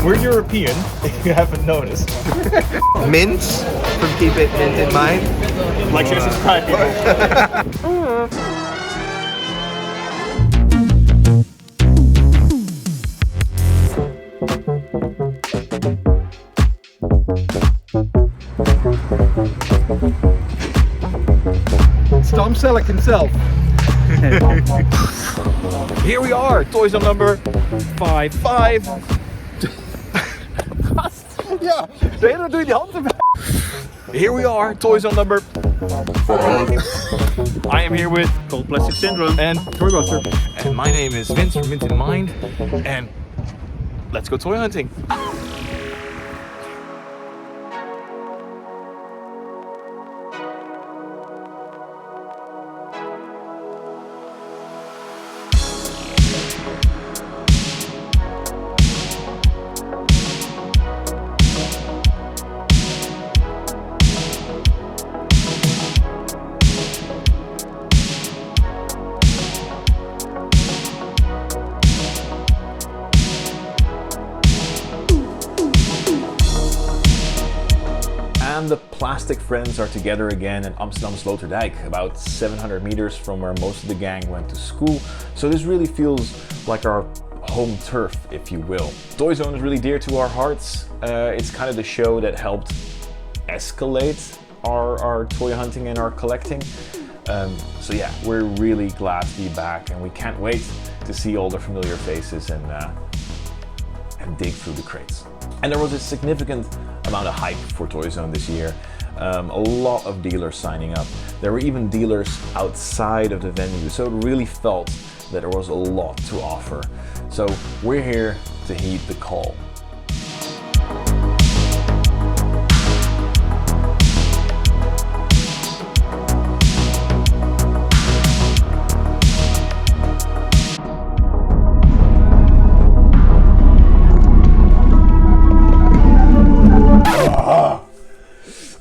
We're European, if you haven't noticed. Mint from Keep It Mint in Mind. Like, share, subscribe, people. Tom Selleck himself. Here we are, ToyZone number 55. Ja, de hele doe je die handen weg. Here we are, ToyZone number 5. I am here with Cold Plastic Syndrome and ToyBuster. And my name is Vince from Mint in Mind. And let's go toy hunting. And the plastic friends are together again in Amsterdam Sloterdijk, about 700 meters from where most of the gang went to school. So this really feels like our home turf, if you will. ToyZone is really dear to our hearts. It's kind of the show that helped escalate our toy hunting and our collecting. So yeah, we're really glad to be back, and we can't wait to see all the familiar faces and dig through the crates. And there was a significant amount of hype for ToyZone this year. A lot of dealers signing up. There were even dealers outside of the venue, so it really felt that there was a lot to offer. So we're here to heed the call.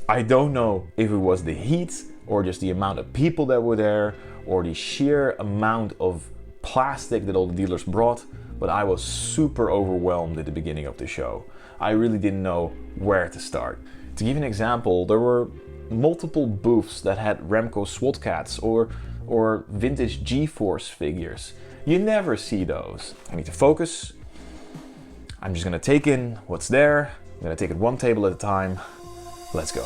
I don't know if it was the heat or just the amount of people that were there or the sheer amount of plastic that all the dealers brought, but I was super overwhelmed at the beginning of the show. I really didn't know where to start. To give an example, there were multiple booths that had Remco Swat Kats or vintage G-Force figures. You never see those. I need to focus. I'm just gonna take in what's there. I'm gonna take it one table at a time. Let's go.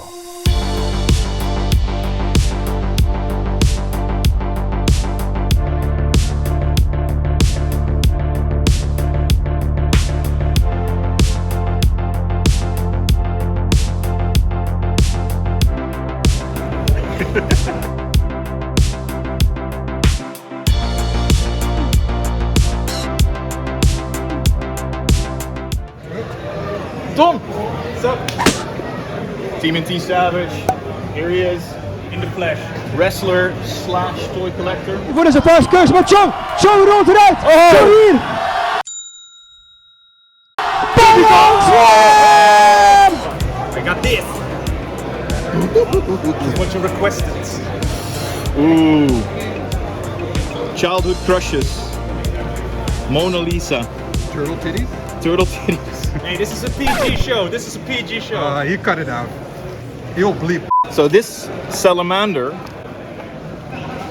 Tom! What's up? TMNT Savage, here he is, in the flesh. Wrestler slash toy collector. Voor de surprise maar show! Show rolt eruit! Oh. Show hier! I got this! What you requested. Ooh. Childhood crushes. Mona Lisa. Turtle titties? Turtle titties. Hey, this is a PG show. This is a PG show. You cut it out. He'll bleep. So this salamander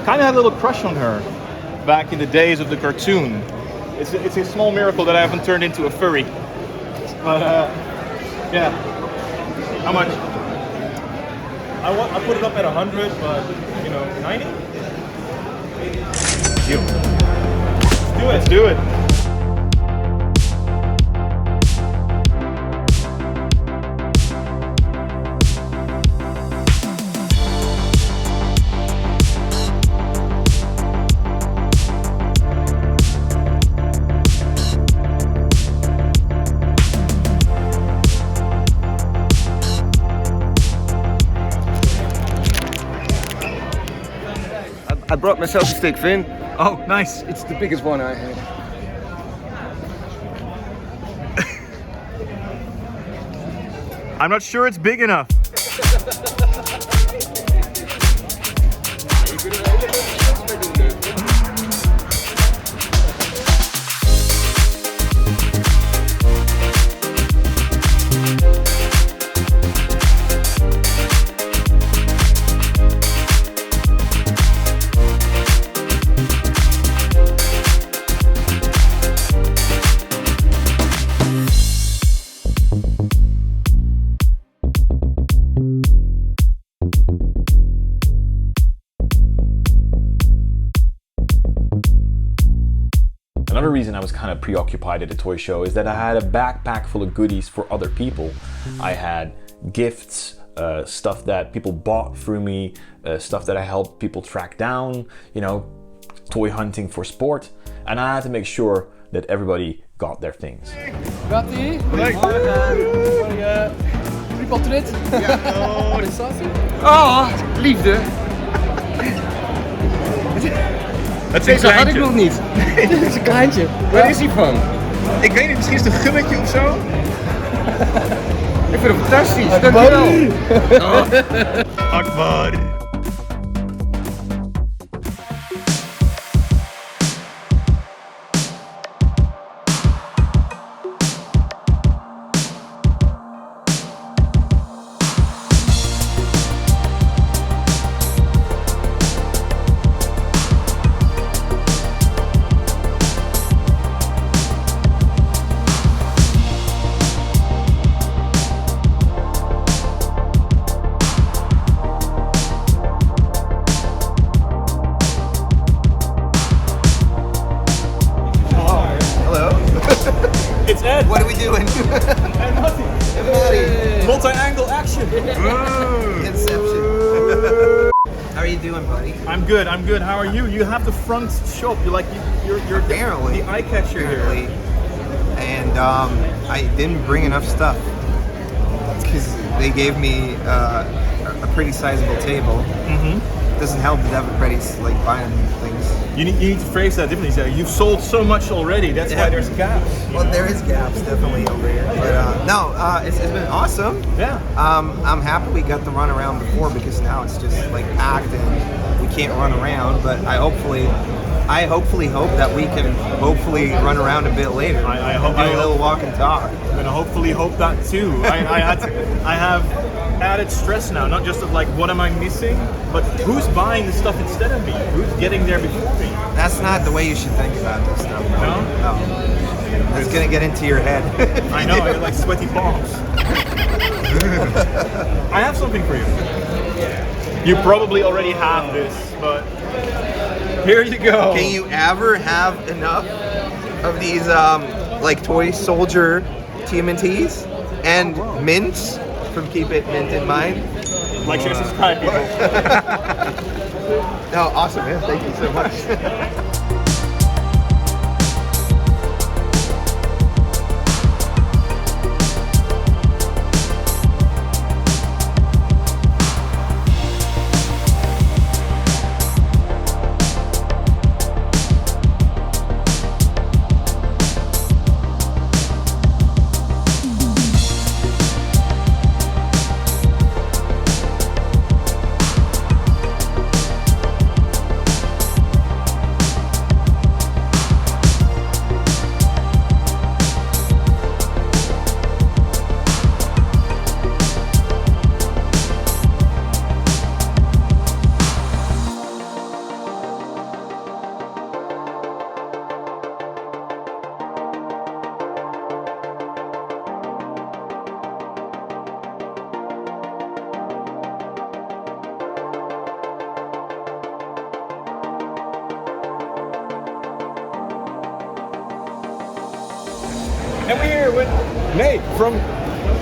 kind of had a little crush on her back in the days of the cartoon. It's a small miracle that I haven't turned into a furry. But yeah. How much? I put it up at 100, but you know, 90? Let's do it. I brought myself a stick, Finn. Oh, nice. It's the biggest one I had. I'm not sure it's big enough. reason I was kind of preoccupied at the toy show is that I had a backpack full of goodies for other people. I had gifts, stuff that people bought through me, stuff that I helped people track down, you know, toy hunting for sport. And I had to make sure that everybody got their things. Gaat-ie? Goedemorgen. Portret? Ja. Oh, prestatie? Oh, liefde. Het is een Deze had ik kleintje. nog niet. Dit is een kleintje. Waar is hij van? Ik weet niet, misschien is het een gummetje of zo? Ik vind hem fantastisch. Dankjewel. Akbar. It's Ed. What are we doing? And Matty. Multi-angle action. Inception. How are you doing, buddy? I'm good. I'm good. How are you? You have the front shop. You're Apparently. the eye catcher Apparently. here. And I didn't bring enough stuff because they gave me a pretty sizable table. Doesn't help that everybody's like buying things. You need to phrase that differently. Say, you've sold so much already. That's why there's gaps. Well, there is gaps definitely over here, but no, it's been awesome. Yeah. I'm happy we got to run around before because now it's just like packed and we can't run around. But I hopefully hope that we can hopefully run around a bit later. I hope- do I a little hope- walk and talk. I'm gonna hopefully hope that too. I have added stress now, not just of like what am I missing, but who's buying the stuff instead of me? Who's getting there before me? That's not the way you should think about this stuff. No? No. That's gonna get into your head. I know, I get like sweaty palms. I have something for you. You probably already have this, but here you go. Can you ever have enough of these like toy soldier TMNTs and mints from Keep It Mint in Mind? Like, share, subscribe, people. No, awesome, man. Thank you so much. And we're here with Nate from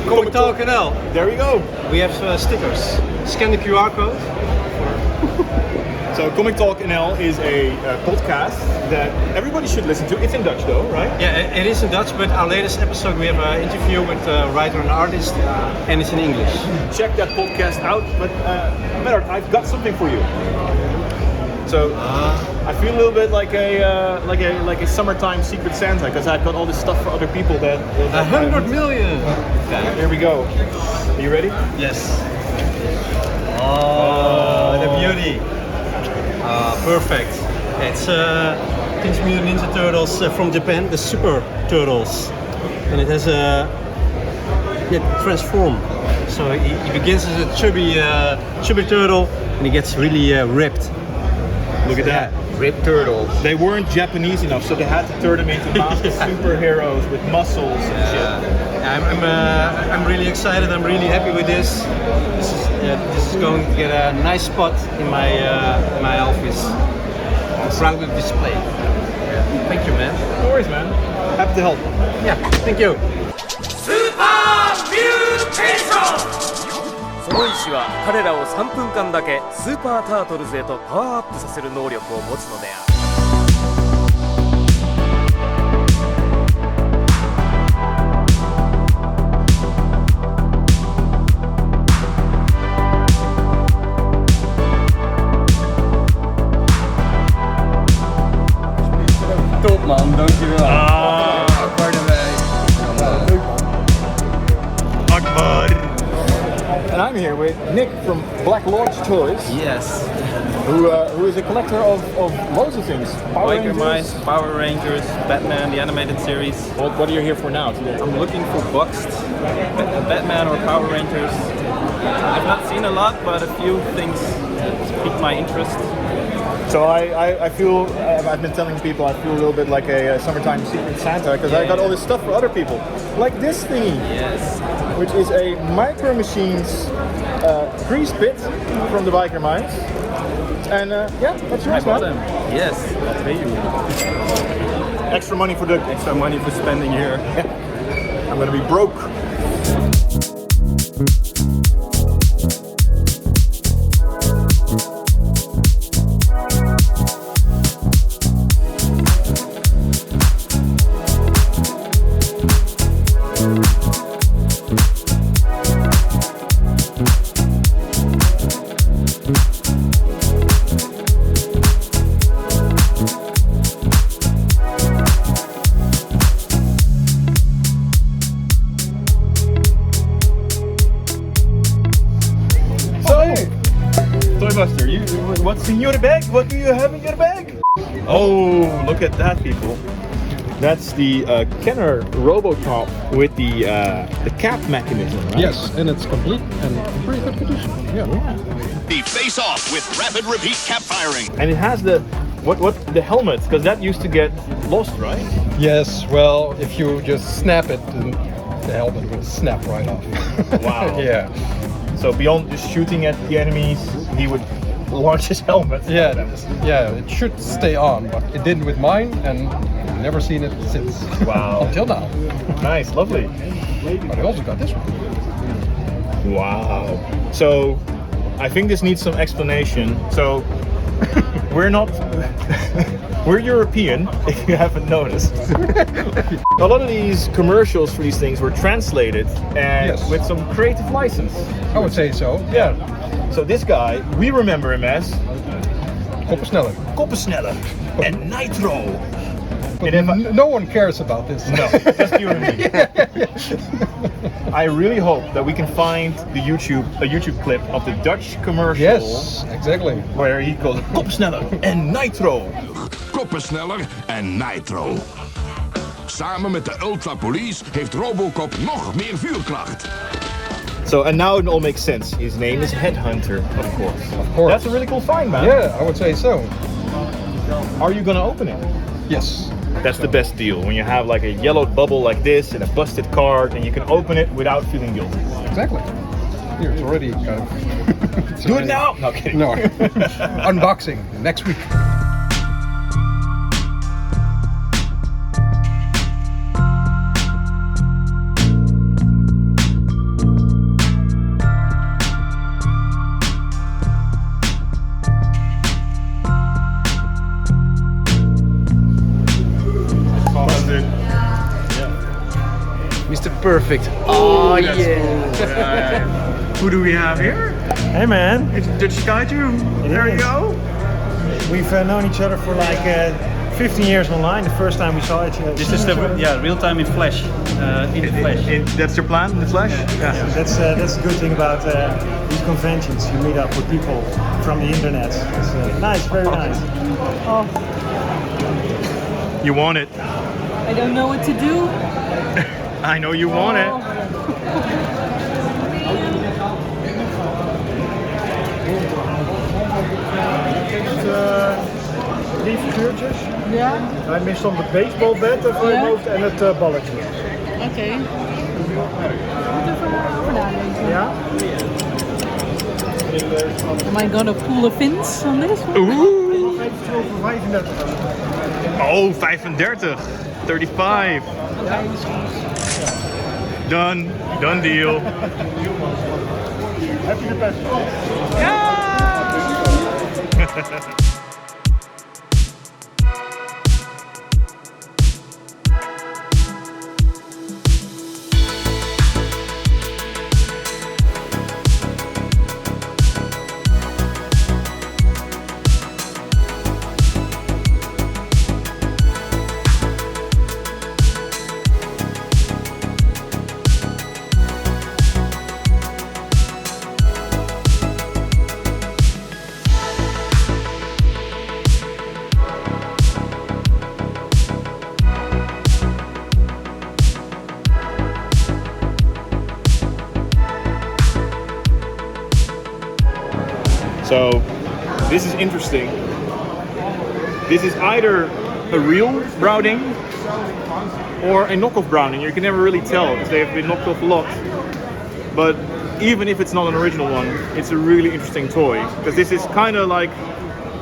Comic Talk NL. There we go. We have stickers. Scan the QR code. So Comic Talk NL is a podcast that everybody should listen to. It's in Dutch though, right? Yeah, it is in Dutch, but our latest episode we have an interview with a writer and artist, and it's in English. Check that podcast out. But Meddard, I've got something for you. So I feel a little bit like a summertime Secret Santa because I've got all this stuff for other people that 100 million! Here we go. Are you ready? Yes. Oh, the beauty. Perfect. It's Teenage Mutant Ninja Turtles from Japan, the Super Turtles. And it has a transform. So he begins as a chubby turtle and he gets really ripped. Look at that. Ripped turtles. They weren't Japanese enough, so they had to turn them into massive superheroes with muscles and shit. I'm really excited. I'm really happy with this. This is going to get a nice spot in my office. I'm proud of display. Thank you, man. No worries, man. Happy to help. Yeah, thank you. その石は彼らを3分間だけスーパータートルズへとパワーアップさせる能力を持つのである。Top man, dankjewel. Akbar erbij. Akbar. And I'm here with Nick from Black Lodge Toys. Yes, Who is a collector of loads of things. Power Biker Rangers. Mice, Power Rangers, Batman, the animated series. What are you here for now today? I'm looking for boxed Batman or Power Rangers. I've not seen a lot, but a few things piqued my interest. So I feel, I've been telling people I feel a little bit like a summertime Secret Santa because I got all this stuff for other people. Like this thingy, Yes. which is a Micro Machines grease pit from the Biker Mice. And yeah, that's yours, I bought man. them. Yes, that's very Extra money for the extra money for spending here. I'm gonna be broke. ToyBuster, what's in your bag? What do you have in your bag? Oh, look at that, people. That's the Kenner RoboCop with the cap mechanism, right? Yes, and it's complete and in pretty good condition. Yeah. The face off with rapid repeat cap firing. And it has the the helmet, because that used to get lost, right? Yes, well, if you just snap it, then the helmet would snap right off. Wow. Yeah. So beyond just shooting at the enemies, he would launch his helmet. Yeah, it should stay on, but it didn't with mine, and I've never seen it since. Wow. Until now. Nice, lovely. But I also got this one. Wow. So I think this needs some explanation. So we're European, if you haven't noticed. A lot of these commercials for these things were translated and Yes. with some creative license. I would say so. Yeah. So this guy, we remember him as Koppensneller. Koppensneller and Nitro. But And if no one cares about this. No, just you and me. I really hope that we can find a YouTube clip of the Dutch commercial. Yes, exactly. Where he calls it Koppensneller and Nitro. Koppensneller en Nitro. Samen met de Ultra Police heeft RoboCop nog meer vuurkracht. So, and now it all makes sense. His name is Headhunter, of course. Of course. That's a really cool find, man. Yeah, I would say so. Are you gonna open it? Yes. That's the best deal. When you have like a yellowed bubble like this and a busted card, and you can open it without feeling guilty. Exactly. Here, it's already kind of... it's Do already- it now! No, kidding. No. Unboxing next week. Mr. Perfect. Oh, That's cool. Right. Who do we have here? Hey man, It's Dutch guy too. There you go. we've known each other for like 15 years online. The first time we saw it. This is the real time in flash. In the flash. That's your plan in the flesh? Yeah, that's the good thing about these conventions. You meet up with people from the internet. It's nice, very nice. You want it. I don't know what to do. I know you want it. Drie figuurtjes. Ja, Hij mist dan het baseballbat voor je Ja. hoofd en het balletje. oké. Moet even over nadenken. Ja? Am I gonna pull a fins on this one? Nog eventueel voor 35. Oh, 35. 35. Done. Done deal. Happy the best. Yeah! So this is interesting. This is either a real Browning or a knockoff Browning. You can never really tell because they have been knocked off a lot. But even if it's not an original one, it's a really interesting toy because this is kind of like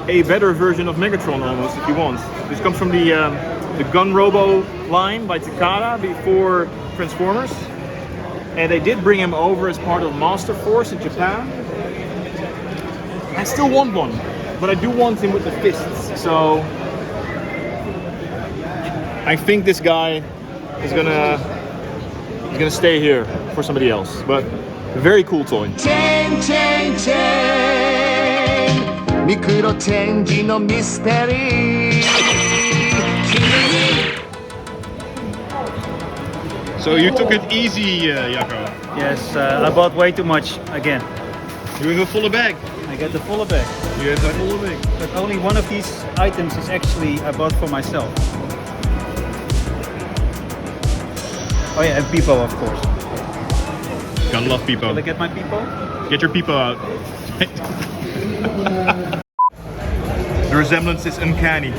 a better version of Megatron almost, if you want. This comes from the Gun Robo line by Takara before Transformers, and they did bring him over as part of Master Force in Japan. I still want one, but I do want him with the fists. So I think this guy is gonna stay here for somebody else. But a very cool toy. Chain, chain, chain. Micro change no mystery. So you took it easy, Jacco. Yes, I bought way too much again. You have a fuller bag. I got the fuller bag. You have a fuller bag. But only one of these items is actually I bought for myself. Oh yeah, and Peepo, of course. Gotta love Peepo. Will I get my Peepo? Get your Peepo out. The resemblance is uncanny.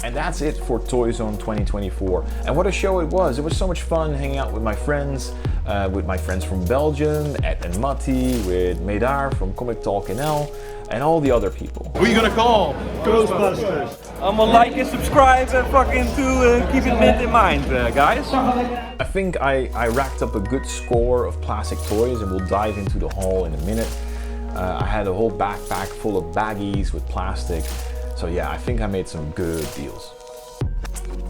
And that's it for ToyZone 2024. And what a show it was. It was so much fun hanging out with my friends from Belgium, Ed and Matti, with Medar from Comic Talk NL, and all the other people. Who are you gonna call? Ghostbusters. I'm gonna like and subscribe and fucking to keep it mint in mind, guys. I think I racked up a good score of plastic toys, and we'll dive into the haul in a minute. I had a whole backpack full of baggies with plastic. So yeah, I think I made some good deals.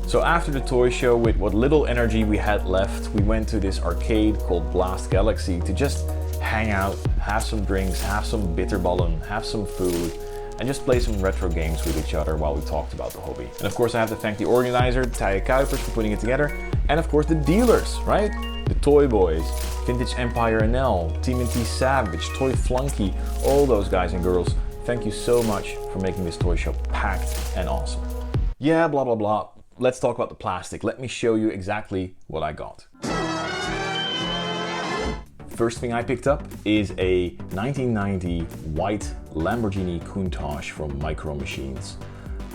So after the toy show, with what little energy we had left, we went to this arcade called Blast Galaxy to just hang out, have some drinks, have some bitterballen, have some food, and just play some retro games with each other while we talked about the hobby. And of course I have to thank the organizer, Tije Kuipers, for putting it together, and of course the dealers, right? The Toy Boys, Vintage Empire NL, TMNT Savage, Toy Flunky, all those guys and girls. Thank you so much for making this toy show packed and awesome. Yeah, blah, blah, blah. Let's talk about the plastic. Let me show you exactly what I got. First thing I picked up is a 1990 white Lamborghini Countach from MicroMachines.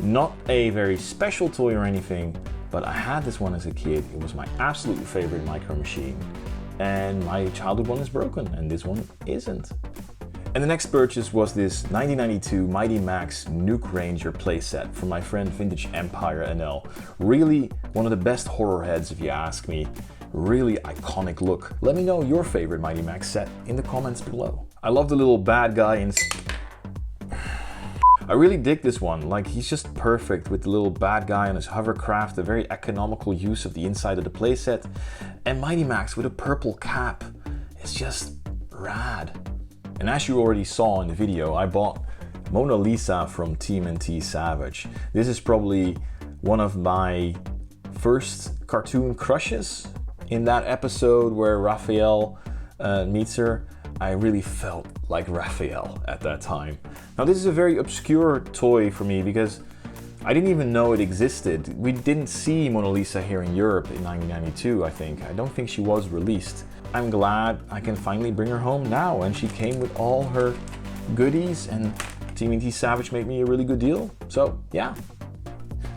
Not a very special toy or anything, but I had this one as a kid. It was my absolute favorite Micro Machine. And my childhood one is broken, and this one isn't. And the next purchase was this 1992 Mighty Max Nuke Ranger playset from my friend Vintage Empire NL. Really one of the best horror heads if you ask me. really iconic look. Let me know your favorite Mighty Max set in the comments below. I love the little bad guy in... I really dig this one, like he's just perfect with the little bad guy on his hovercraft, a very economical use of the inside of the playset, and Mighty Max with a purple cap. It's just rad. And as you already saw in the video, I bought Mona Lisa from TMNT Savage. This is probably one of my first cartoon crushes. In that episode where Raphael meets her, I really felt like Raphael at that time. Now this is a very obscure toy for me because I didn't even know it existed. We didn't see Mona Lisa here in Europe in 1992, I think. I don't think she was released. I'm glad I can finally bring her home now, and she came with all her goodies, and TMNT Savage made me a really good deal. So yeah.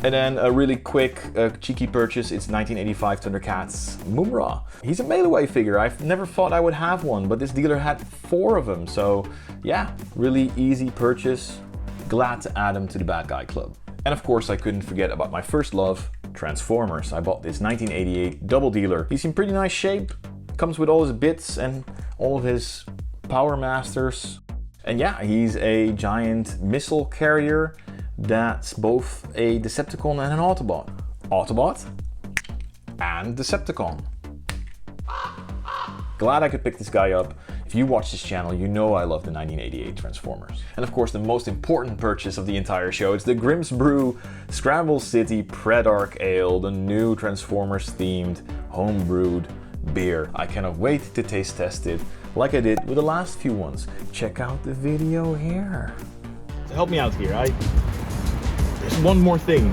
And then a really quick, cheeky purchase, it's 1985 Thundercats Mumra. He's a mail away figure. I've never thought I would have one, but this dealer had 4 of them. So yeah, really easy purchase. Glad to add him to the bad guy club. And of course I couldn't forget about my first love, Transformers. I bought this 1988 double dealer. He's in pretty nice shape. Comes with all his bits and all of his Power Masters. And yeah, he's a giant missile carrier that's both a Decepticon and an Autobot. Autobot and Decepticon. Glad I could pick this guy up. If you watch this channel, you know I love the 1988 Transformers. And of course, the most important purchase of the entire show, it's the Grimm's Brew Scramble City Predark Ale, the new Transformers themed home-brewed beer. I cannot wait to taste test it like I did with the last few ones. Check out the video here. So help me out here. There's one more thing.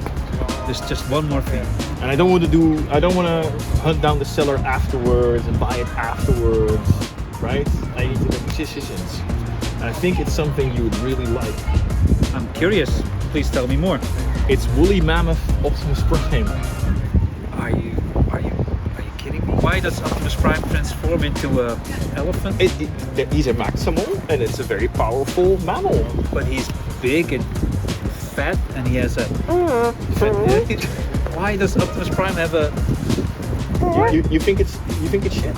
There's just one more thing. And I don't want to hunt down the seller afterwards and buy it afterwards, right? I need to make decisions. And I think it's something you would really like. I'm curious. Please tell me more. It's Woolly Mammoth Optimus Prime. Are you kidding me? Why does Optimus Prime transform into an elephant? He's a maximal and it's a very powerful mammal. But he's big and fat and he has a Why does Optimus Prime have a... You think it's shit?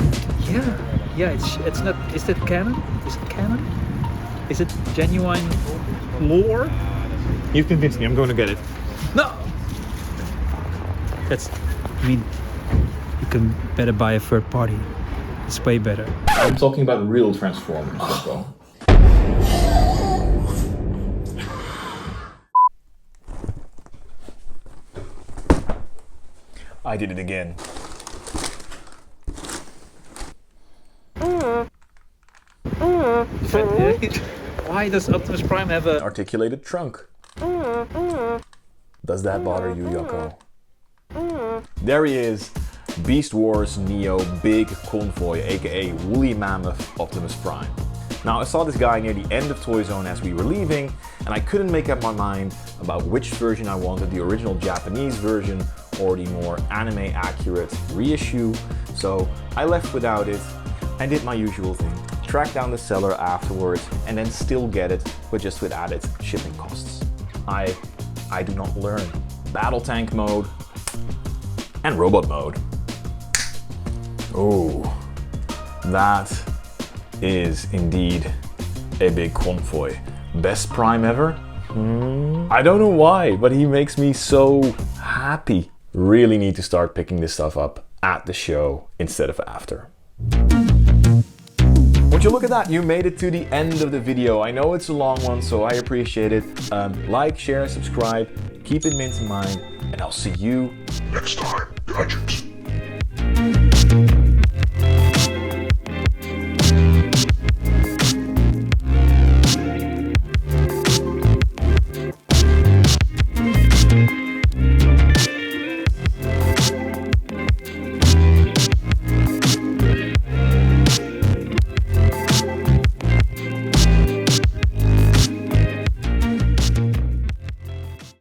Yeah, it's not... Is that canon? Is it canon? Is it genuine lore? You've convinced me, I'm going to get it. No! I mean, you can better buy a third party. It's way better. I'm talking about real Transformers, Jocko. I did it again. Why does Optimus Prime have a... articulated trunk? Does that bother you, Yoko? There he is, Beast Wars Neo Big Convoy, aka Woolly Mammoth Optimus Prime. Now I saw this guy near the end of ToyZone as we were leaving, and I couldn't make up my mind about which version I wanted, the original Japanese version or the more anime accurate reissue, so I left without it and did my usual thing. Track down the seller afterwards and then still get it, but just with added shipping costs. I do not learn. Battle tank mode and robot mode. Oh, that is indeed a big convoy. Best Prime ever? I don't know why, but he makes me so happy. Really need to start picking this stuff up at the show instead of after. Would you look at that? You made it to the end of the video. I know it's a long one, so I appreciate it. Like, share, subscribe, keep it mint in mind, and I'll see you next time, Gadgets.